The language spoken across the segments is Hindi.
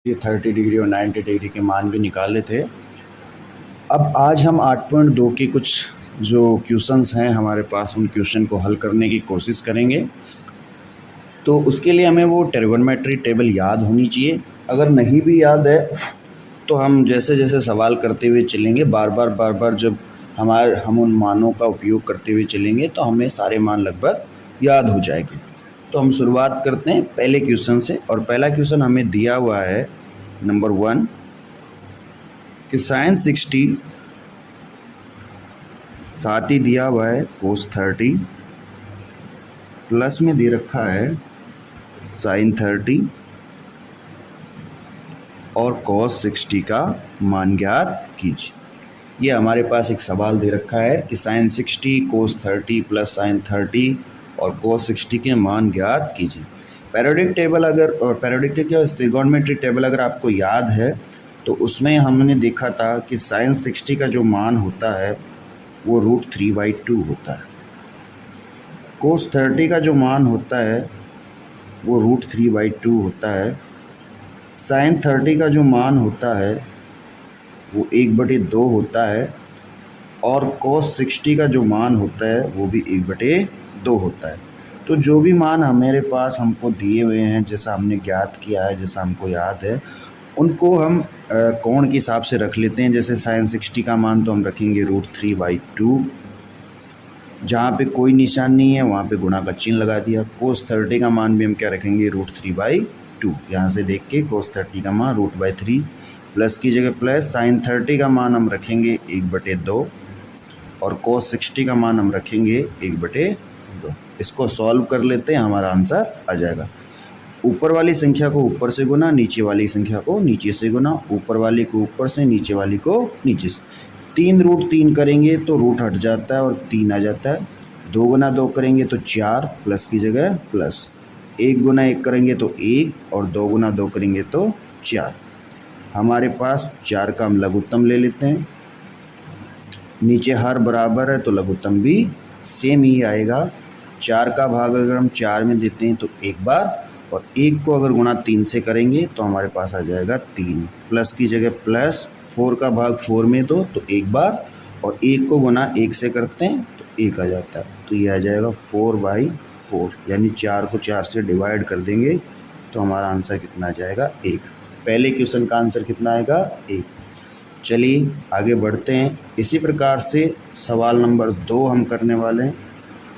ये 30 डिग्री और 90 डिग्री के मान भी निकाले थे। अब आज हम 8.2 के कुछ जो क्वेश्चंस हैं हमारे पास, उन क्वेश्चन को हल करने की कोशिश करेंगे। तो उसके लिए हमें वो ट्रिगोनोमेट्री टेबल याद होनी चाहिए। अगर नहीं भी याद है तो हम जैसे जैसे सवाल करते हुए चलेंगे, बार बार जब हम उन मानों का उपयोग करते हुए चलेंगे तो हमें सारे मान लगभग याद हो जाएंगे। तो हम शुरुआत करते हैं पहले क्वेश्चन से। और पहला क्वेश्चन हमें दिया हुआ है नंबर 1 कि sin 60, साथ ही दिया हुआ है cos 30, प्लस में दे रखा है sin 30 और cos 60 का मान ज्ञात कीजिए। ये हमारे पास एक सवाल दे रखा है कि sin 60 cos 30 प्लस sin 30 और cos 60 के मान ज्ञात कीजिए। पैरियोडिक टेबल ट्रिगोनोमेट्री टेबल अगर आपको याद है तो उसमें हमने देखा था कि sin 60 का जो मान होता है वो √3/2 होता है। cos 30 का जो मान होता है वो √3/2 होता है। sin 30 का जो मान होता है वो 1/2 होता है। और cos 60 का जो मान होता है वो भी 1/2 होता है। तो जो भी मान हमारे पास हमको दिए हुए हैं, जैसा हमने ज्ञात किया है, जैसा हमको याद है, उनको हम कोण के हिसाब से रख लेते हैं। जैसे sin 60 का मान तो हम रखेंगे √3/2, जहाँ पे कोई निशान नहीं है वहाँ पे गुणा का चिन्ह लगा दिया। cos 30 का मान भी हम क्या रखेंगे √3/2, यहाँ से देख के cos 30 का मान √3, प्लस की जगह प्लस, sin 30 का मान हम रखेंगे 1/2 और cos 60 का मान हम रखेंगे 1/2। इसको सॉल्व कर लेते हैं, हमारा आंसर आ जाएगा। ऊपर वाली संख्या को ऊपर से गुना, नीचे वाली संख्या को नीचे से गुना, ऊपर वाली को ऊपर से, नीचे वाली को नीचे से। 3√3 करेंगे तो रूट हट जाता है और 3 आ जाता है। 2 गुना 2 करेंगे तो 4, प्लस की जगह प्लस। 1 गुना 1 करेंगे तो 1 और 2 गुना 2 करेंगे तो 4। हमारे पास 4 का हम लघुत्तम ले लेते हैं। नीचे हर बराबर है तो लघुत्तम भी सेम ही आएगा। 4 का भाग अगर हम 4 में देते हैं तो 1 बार, और 1 को अगर गुणा 3 से करेंगे तो हमारे पास आ जाएगा 3, प्लस की जगह प्लस। 4 का भाग 4 में दो तो 1 बार, और 1 को गुणा 1 से करते हैं तो 1 आ जाता है। तो ये आ जाएगा 4/4, यानी 4 को 4 से डिवाइड कर देंगे तो हमारा आंसर कितना आ जाएगा 1। पहले क्वेश्चन का आंसर कितना आएगा 1। चलिए आगे बढ़ते हैं। इसी प्रकार से सवाल नंबर 2 हम करने वाले हैं।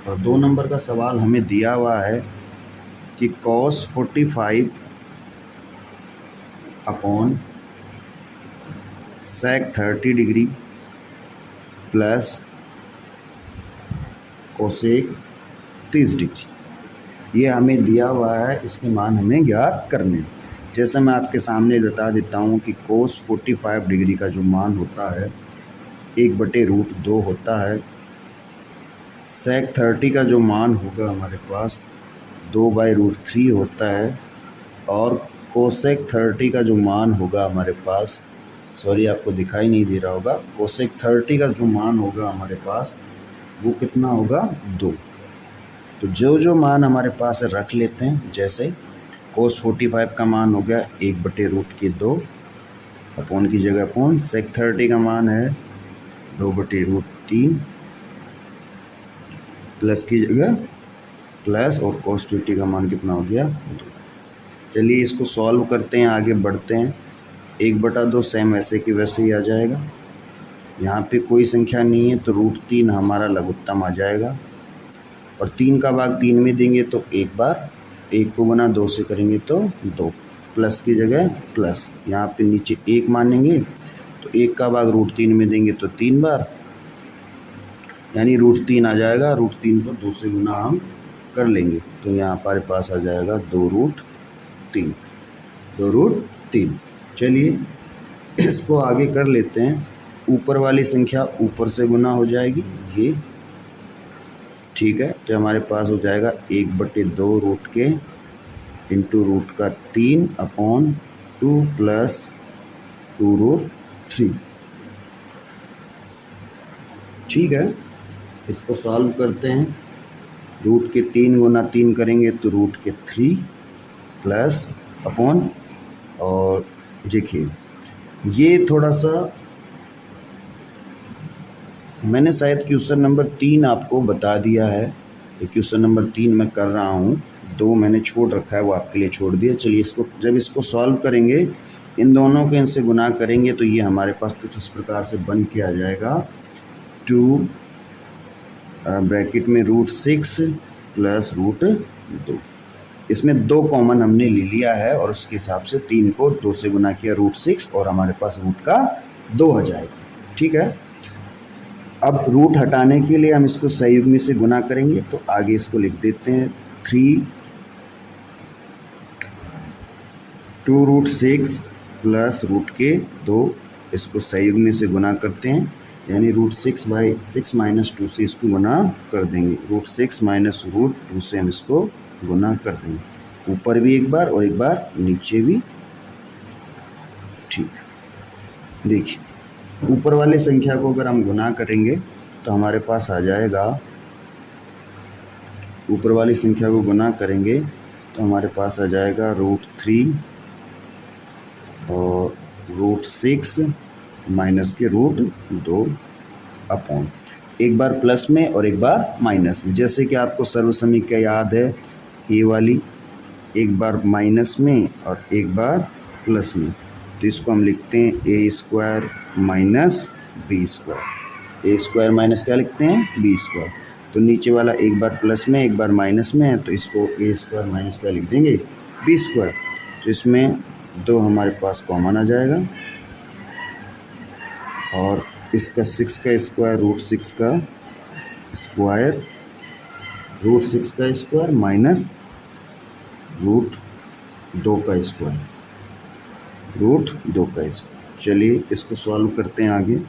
और 2 नंबर का सवाल हमें दिया हुआ है कि cos 45 upon sec 30 degree plus cosec 30 degree, ये हमें दिया हुआ है। इसके मान हमें ज्ञात करने हैं। जैसे मैं आपके सामने बता देता हूँ कि cos 45 डिग्री का जो मान होता है 1/√2 होता है। sec 30 का जो मान होगा हमारे पास 2/√3 होता है। और cosec 30 का जो मान होगा हमारे पास, सॉरी आपको दिखाई नहीं दे रहा होगा, cosec 30 का जो मान होगा हमारे पास वो कितना होगा 2। तो जो मान हमारे पास रख लेते हैं। जैसे cos 45 का मान हो गया 1/√2 अपॉन की जगह अपॉन, sec 30 का मान है 2/√3 प्लस की जगह प्लस, और cos 20 का मान कितना हो गया 2। चलिए इसको सॉल्व करते हैं, आगे बढ़ते हैं। 1/2 सेम ऐसे की वैसे ही आ जाएगा। यहाँ पे कोई संख्या नहीं है तो √3 हमारा लघुत्तम आ जाएगा। और 3 का भाग 3 में देंगे तो 1 बार, 1 को गुना 2 से करेंगे तो 2, प्लस की जगह प्लस। यहाँ पे नीचे 1 मानेंगे तो 1 का भाग √3 में देंगे तो 3 बार, यानी √3 आ जाएगा। √3 को 2 से गुना हम कर लेंगे तो यहाँ हमारे पास आ जाएगा 2√3। चलिए इसको आगे कर लेते हैं। ऊपर वाली संख्या ऊपर से गुना हो जाएगी, ये ठीक है। तो हमारे पास हो जाएगा 1/2 रूट के इंटू √3 अपॉन 2 प्लस 2√3। ठीक है, इसको सॉल्व करते हैं। रूट के 3 गुना 3 करेंगे तो √3 प्लस अपॉन और देखिए ये थोड़ा सा मैंने शायद क्वेश्चन नंबर 3 आपको बता दिया है, ये क्वेश्चन नंबर 3 मैं कर रहा हूँ, 2 मैंने छोड़ रखा है वो आपके लिए छोड़ दिया। चलिए इसको जब इसको सॉल्व करेंगे, इन दोनों के इनसे गुना करेंगे तो ये हमारे पास कुछ इस प्रकार से बन के आ जाएगा 2 ब्रैकेट में √6 प्लस √2। इसमें 2 कॉमन हमने ले लिया है और उसके हिसाब से 3 को 2 से गुना किया √6 और हमारे पास रूट का 2 आ जाएगा। ठीक है, अब रूट हटाने के लिए हम इसको सहयुग्मी से गुना करेंगे तो आगे इसको लिख देते हैं 2√6 प्लस रूट के 2, इसको सहयुग्मी से गुना करते हैं यानी √6/6 - 2 से इसको गुना कर देंगे। √6 - √2 से हम इसको गुना कर देंगे, ऊपर भी एक बार और एक बार नीचे भी। ठीक, देखिए ऊपर वाले संख्या को अगर हम गुना करेंगे तो हमारे पास आ जाएगा, ऊपर वाली संख्या को गुना करेंगे तो हमारे पास आ जाएगा √3 और √6 माइनस के √2 अपॉन, एक बार प्लस में और एक बार माइनस में। जैसे कि आपको सर्वसमीकरण याद है, ए वाली एक बार माइनस में और एक बार प्लस में, तो इसको हम लिखते हैं a² minus b²। a² minus क्या लिखते हैं b²। तो नीचे वाला एक बार प्लस में एक बार माइनस में है तो इसको a² माइनस क्या लिख देंगे b²। तो इसमें 2 हमारे पास कॉमन आ जाएगा और इसका 6 का स्क्वायर √6 का स्क्वायर, √6 का स्क्वायर माइनस √2 का स्क्वायर, √2 का स्क्वायर। चलिए इसको सॉल्व करते हैं आगे।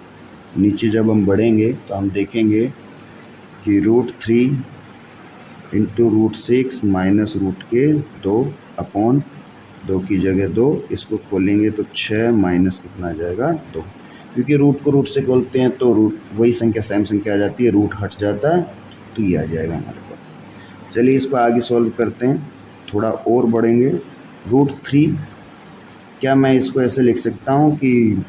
नीचे जब हम बढ़ेंगे तो हम देखेंगे कि √3 इंटू √6 माइनस √2 अपॉन 2 की जगह 2, इसको खोलेंगे तो 6 माइनस कितना आ जाएगा 2, क्योंकि रूट को रूट से खोलते हैं तो रूट वही संख्या सेम संख्या आ जाती है, रूट हट जाता है तो ये आ जाएगा हमारे पास। चलिए इसको आगे सॉल्व करते हैं, थोड़ा और बढ़ेंगे। √3, क्या मैं इसको ऐसे लिख सकता हूँ कि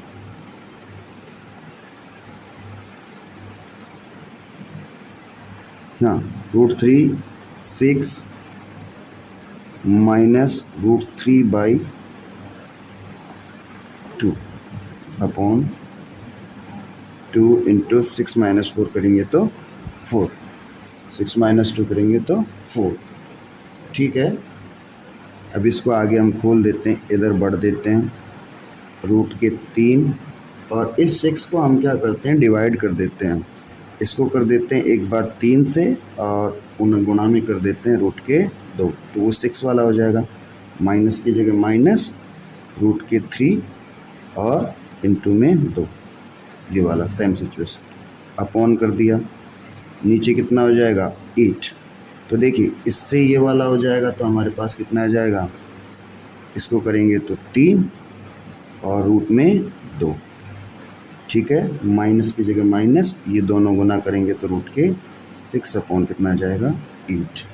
हाँ, √3 6 माइनस √3/2 अपॉन 2 इंटू 6 - 4 करेंगे तो 4, 6 - 2 करेंगे तो 4। ठीक है, अब इसको आगे हम खोल देते हैं, इधर बढ़ देते हैं √3 और इस 6 को हम क्या करते हैं डिवाइड कर देते हैं, इसको कर देते हैं एक बार 3 से और उन्हें गुणा में कर देते हैं √2, तो वो 6 वाला हो जाएगा, माइनस की जगह माइनस √3 और इंटू में 2, ये वाला सेम सिचुएशन, अपॉन कर दिया, नीचे कितना हो जाएगा 8। तो देखिए इससे ये वाला हो जाएगा तो हमारे पास कितना आ जाएगा, इसको करेंगे तो 3 और रूट में 2। ठीक है, माइनस की जगह माइनस, ये दोनों गुना करेंगे तो √6 अपॉन कितना आ जाएगा 8।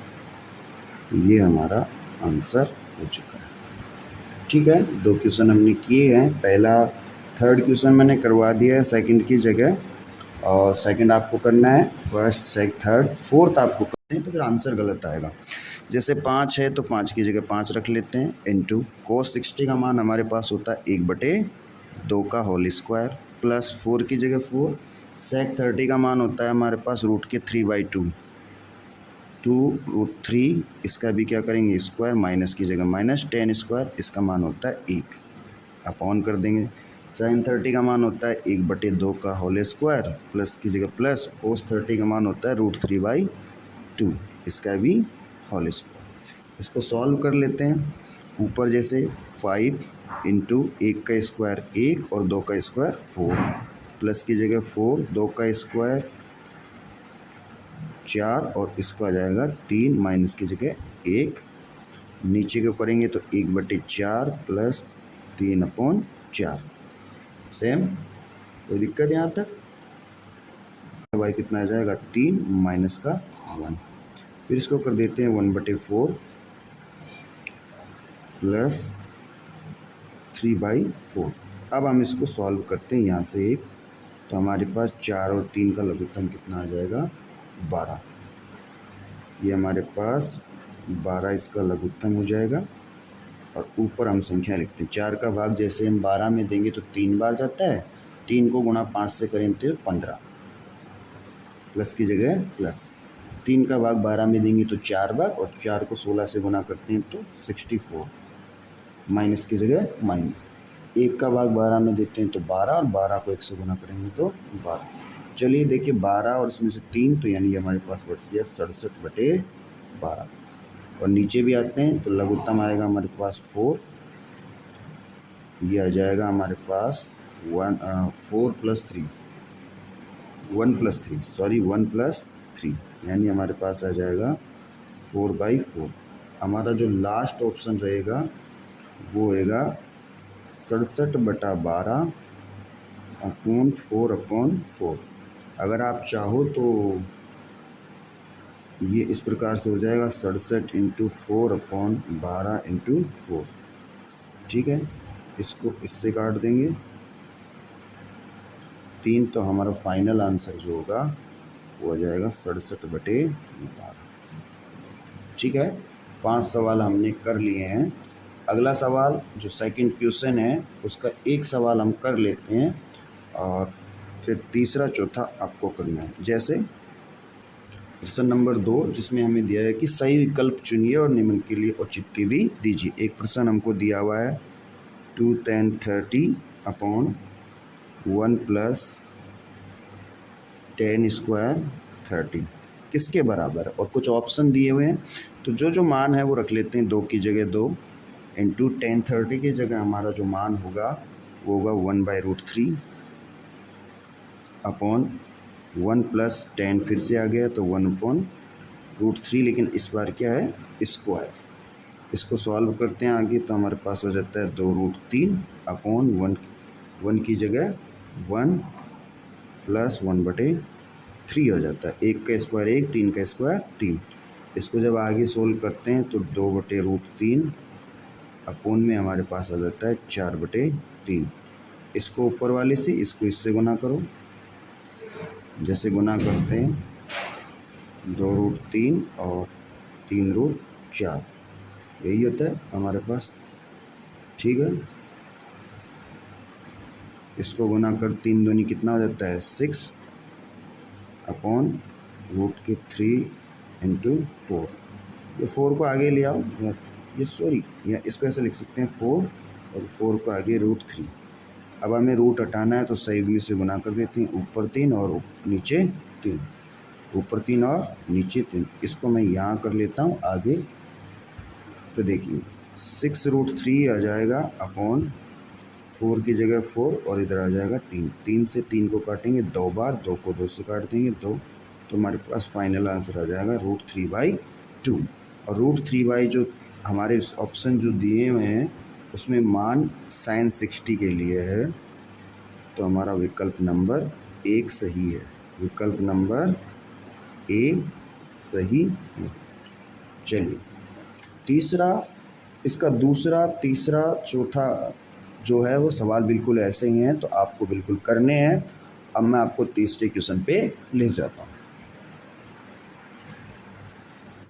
तो ये हमारा आंसर हो चुका है। ठीक है, 2 क्वेश्चन हमने किए हैं, पहला 3rd क्वेश्चन मैंने करवा दिया है सेकंड की जगह, और सेकंड आपको करना है, फर्स्ट सेकंड थर्ड फोर्थ आपको करते हैं तो फिर आंसर गलत आएगा। जैसे 5 है तो 5 की जगह 5 रख लेते हैं, इंटू cos 60 का मान हमारे पास होता है 1/2 का होल स्क्वायर, प्लस 4 की जगह 4, sec 30 का मान होता है हमारे पास √3/2, 2√3, इसका भी क्या करेंगे स्क्वायर, माइनस की जगह माइनस, tan स्क्वायर, इसका मान होता है 1, अपॉन कर देंगे। sin 30 का मान होता है 1/2 का होल स्क्वायर, प्लस की जगह प्लस, cos 30 का मान होता है √3/2, इसका भी होल स्क्वायर। इसको सॉल्व कर लेते हैं, ऊपर जैसे 5 इंटू 1 का स्क्वायर 1 और 2 का स्क्वायर 4, प्लस की जगह 4, 2 का स्क्वायर 4 और इसका आ जाएगा 3, माइनस की जगह 1, नीचे को करेंगे तो 1/4 प्लस 3/4, सेम, कोई दिक्कत यहाँ तक। भाई कितना आ जाएगा 3 माइनस का 1, फिर इसको कर देते हैं 1/4 प्लस 3/4। अब हम इसको सॉल्व करते हैं यहाँ से एक, तो हमारे पास 4 और 3 का लघुत्तम कितना आ जाएगा 12। ये हमारे पास 12 इसका लघुत्तम हो जाएगा। और ऊपर हम संख्या लिखते हैं, 4 का भाग जैसे हम 12 में देंगे तो 3 बार जाता है, 3 को गुणा 5 से करें तो 15, प्लस की जगह प्लस। 3 का भाग 12 में देंगे तो 4 बार, और 4 को 16 से गुणा करते हैं तो 64, माइनस की जगह माइनस। 1 का भाग 12 में देते हैं तो 12, और 12 को 1 से गुणा करेंगे तो 12। चलिए देखिए 12 और इसमें से 3, तो यानी हमारे पास बच गया 67/12। और नीचे भी आते हैं तो लघुत्तम आएगा हमारे पास 4, ये आ जाएगा हमारे पास 1 + 3, यानी हमारे पास आ जाएगा 4/4। हमारा जो लास्ट ऑप्शन रहेगा वो होएगा 67/12 अपॉन 4/4। अगर आप चाहो तो ये इस प्रकार से हो जाएगा 67 × 4/12 × 4। ठीक है, इसको इससे काट देंगे 3, तो हमारा फाइनल आंसर जो होगा वो हो जाएगा 67/12। ठीक है, 5 सवाल हमने कर लिए हैं। अगला सवाल जो सेकंड क्वेश्चन है उसका एक सवाल हम कर लेते हैं, और फिर तीसरा चौथा आपको करना है। जैसे प्रश्न नंबर 2, जिसमें हमें दिया है कि सही विकल्प चुनिए और निम्न के लिए औचित्य भी दीजिए। एक प्रश्न हमको दिया हुआ है 2 tan 30 अपॉन 1 + tan² 30 किसके बराबर, और कुछ ऑप्शन दिए हुए हैं। तो जो मान है वो रख लेते हैं, 2 की जगह 2 इंटू tan 30 की जगह हमारा जो मान होगा वो होगा 1/√3 अपॉन 1 + tan, फिर से आ गया तो 1/√3, लेकिन इस बार क्या है स्क्वायर। इसको सॉल्व करते हैं आगे, तो हमारे पास हो जाता है 2√3 अपॉन 1 की जगह 1 + 1/3 हो जाता है। 1 का स्क्वायर 1, 3 का स्क्वायर 3। इसको जब आगे सोल्व करते हैं तो 2/√3 अपॉन में हमारे पास आ जाता है 4/3। इसको ऊपर वाले से इसको इससे गुना करो, जैसे गुना करते हैं 2√3 और 3√4, यही होता है हमारे पास। ठीक है, इसको गुना कर 3 दूनी कितना हो जाता है 6 अपॉन √3 × 4। ये 4 को आगे ले आओ, या इसको ऐसे लिख सकते हैं 4 और 4 को आगे √3। अब हमें रूट हटाना है तो संयुग्मी से गुना कर देते हैं, ऊपर 3 और नीचे 3, ऊपर 3 और नीचे 3। इसको मैं यहाँ कर लेता हूँ आगे, तो देखिए 6√3 आ जाएगा अपॉन 4 की जगह 4, और इधर आ जाएगा 3। 3 से 3 को काटेंगे 2 बार, 2 को 2 से काट देंगे 2, तो हमारे पास फाइनल आंसर आ जाएगा √3/2। और √3/ जो हमारे ऑप्शन जो दिए हुए हैं उसमें मान sin 60 के लिए है, तो हमारा विकल्प नंबर 1 सही है। विकल्प नंबर ए सही है। चलिए तीसरा, इसका दूसरा, तीसरा, चौथा जो है वो सवाल बिल्कुल ऐसे ही हैं, तो आपको बिल्कुल करने हैं। अब मैं आपको तीसरे क्वेश्चन पे ले जाता हूँ।